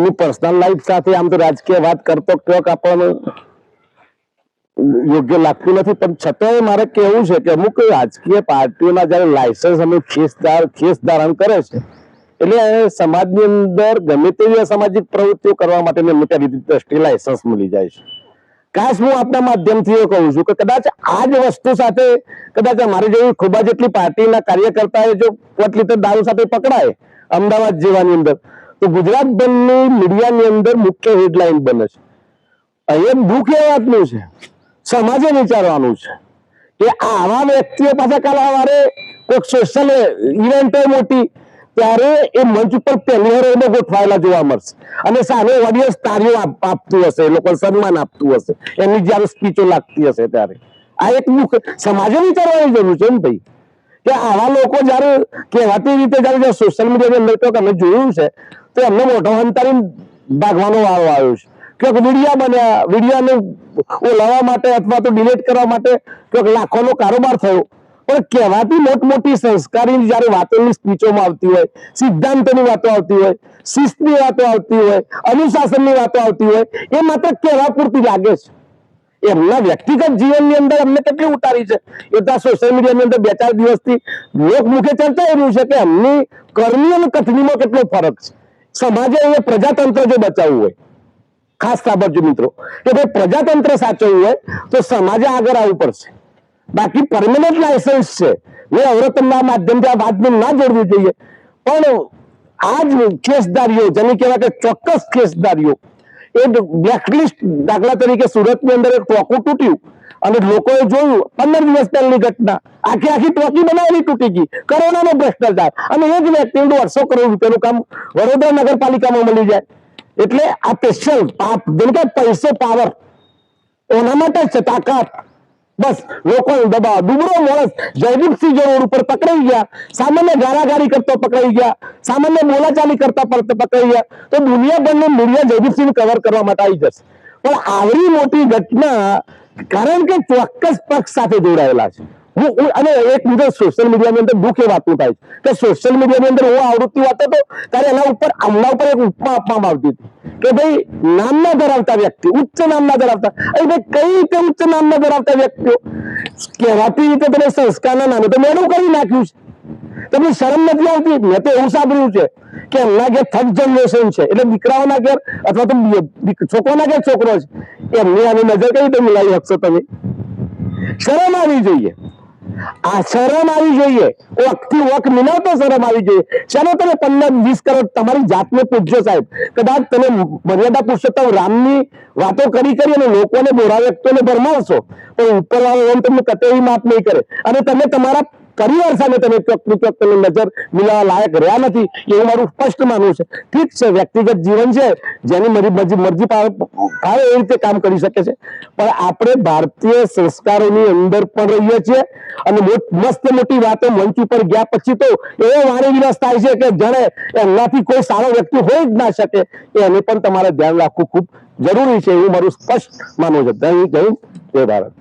એમની personal life સાથે આમ તો રાજકીય વાત કરતો ક્યાંક આપણને યોગ્ય લાગતું નથી, પણ છતાંય મારે કહેવું છે કે અમુક રાજકીય પાર્ટીઓના જયારે લાયસન્સ અમુક ખેસ ધારણ કરે છે એટલે સમાજની અંદર ગમે તેવી અસામાજિક પ્રવૃત્તિઓ કરવા માટે એમને ત્યાં દ્રષ્ટિએ લાયસન્સ મળી જાય છે। ખાસ હું આપના માધ્યમથી એ કહું છું કે કદાચ આ જ વસ્તુ સાથે કદાચ અમારી જેવી ખૂબ જેટલી પાર્ટીના કાર્યકર્તાઓ જો 5 લીટર દારૂ સાથે પકડાય અમદાવાદ જેવાની અંદર તો ગુજરાતભરની મીડિયાની અંદર મુખ્ય હેડલાઇન બને છે। અહીંયા દુઃખ એ વાતનું છે, સમાજે વિચારવાનું છે કે આવા વ્યક્તિઓ પાછા કાલ સવારે કોઈક સોશિયલ ઇવેન્ટ હોય મોટી ત્યારે એ મંચ ઉપર પહેલી વાર એને ગોઠવાયેલા જોવા મળશે અને સામે ઓડિયન્સ તાળીઓ આપતું હશે, એ લોકો સન્માન આપતું હશે એમની જયારે સ્પીચો લાગતી હશે ત્યારે આ એક દુઃખ સમાજે વિચારવાની જરૂર છે ને ભાઈ કે આવા લોકો જયારે કહેવાતી રીતે જયારે સોશિયલ મીડિયાની અંદર તો અમે જોયું છે તો એમને મોઢો હંતારીને ભાગવાનો વારો આવ્યો છે કે વિડીયા બન્યા, વિડીયાને ઓલાવવા માટે અથવા તો ડિલીટ કરવા માટે ક્યાંક લાખોનો કારોબાર થયો, પણ કહેવાતી મોટી સંસ્કારી જયારે વાતોની સ્પીચોમાં આવતી હોય, સિદ્ધાંતોની વાતો આવતી હોય, શિસ્તની વાતો આવતી હોય, અનુશાસનની વાતો આવતી હોય એ માત્ર કહેવા પૂરતી લાગે છે। એમના વ્યક્તિગત જીવનની અંદર અમને કેટલી ઉતારી છે એ તો સોશિયલ મીડિયાની અંદર 2-4 દિવસથી લોકમુખે ચર્ચા એ રહ્યું છે કે એમની કરણી અને કથનીમાં કેટલો ફરક છે। સમાજે એ પ્રજાતંત્ર જો બચાવવું હોય, ખાસ સાંભળજો મિત્રો કે ભાઈ પ્રજાતંત્ર સાચવવું હોય તો સમાજે આગળ આવવું પડશે, બાકી પરમેનન્ટ લાયસન્સ છે એ અવરતનના માધ્યમથી આ વાતને ના જોડવું જોઈએ, પણ આ જ કેસદારીઓ જેને કહેવાય કે ચોક્કસ કેસદારીઓ એ બ્લેકલિસ્ટ દાખલા તરીકે સુરતની અંદર એક ટોકું તૂટ્યું અને લોકોએ જોયું 15 દિવસ પહેલાની ઘટના આખી ટોકી બનાવેલી તૂટી ગઈ, કરોડોનો ભ્રષ્ટાચાર અને એ જ વ્યક્તિને 150 કરોડ રૂપિયાનું કામ વડોદરા નગરપાલિકામાં મળી જાય એટલે આ સ્પેશિયલ જેમ કે પૈસો પાવર એના માટે છે તાકાત બસ લોકો દબાવ દુબળો માણસ જયદીપસિંહ રોડ ઉપર પકડાઈ ગયા, સામાન્ય ગાળાગાળી કરતો પકડાઈ ગયા, સામાન્ય બોલાચાલી કરતા પકડાઈ ગયા તો દુનિયાભરનું મીડિયા જયદીપસિંહ કવર કરવા માટે આવી જશે, પણ આવડી મોટી ઘટના કારણ કે ચોક્કસ પક્ષ સાથે જોડાયેલા છે। અને એક બીજો સોશિયલ મીડિયાની અંદર દુઃખ એ વાતનું થાય કે સોશિયલ મીડિયાની અંદર હું આવૃત્તિ વાતો હતો ત્યારે એના ઉપર હમણાં ઉપર એક ઉપમા આપવામાં આવતી હતી કે ભાઈ નામના ધરાવતા વ્યક્તિ, ઉચ્ચ નામના ધરાવતા, ભાઈ કઈ રીતે ઉચ્ચ નામના ધરાવતા વ્યક્તિઓ કહેવાતી રીતે તમે સંસ્કારના નામે તો મેળું કરી નાખ્યું છે, તમને શરમ નથી આવતી? મેં તો એવું સાંભળ્યું છે કે એમના ઘેર 3rd જનરેશન છે એટલે દીકરાઓના ઘેર અથવા તો છોકરોના ઘેર છોકરો છે એમની આની નજર કઈ રીતે મિલાવી શકશો તમે? શરમ આવી જોઈએ, આ શરમ આવી જોઈએ, વખથી વખ મિલાવતો શરમ આવી જોઈએ। ચાલો તમે 15-20 કરોડ તમારી જાતને પૂછજો સાહેબ, કદાચ તમે મર્યાદા પુરુષોત્તમ રામની વાતો કરી અને લોકોને બોરા વ્યક્તિઓને ભરમાવશો પણ ઉપરવાળો એમ તમને કતેરી માફ નહીં કરે અને તમે તમારા પરિવાર સામે તમે ચોક તમે નજર મિલાવવા લાયક રહ્યા નથી એવું મારું સ્પષ્ટ માનવું છે। ઠીક છે, વ્યક્તિગત જીવન છે, જેની મરજી આવે એ રીતે કામ કરી શકે છે, પણ આપણે ભારતીય સંસ્કારોની અંદર પણ રહીએ છીએ અને મસ્ત મોટી વાતો મંચ ઉપર ગયા પછી તો એવો વાણી વિલાસ થાય છે કે જાણે એમનાથી કોઈ સારો વ્યક્તિ હોય જ ના શકે, એને પણ તમારે ધ્યાન રાખવું ખૂબ જરૂરી છે એવું મારું સ્પષ્ટ માનવું છે। જય હિન્દ, જય ભારત।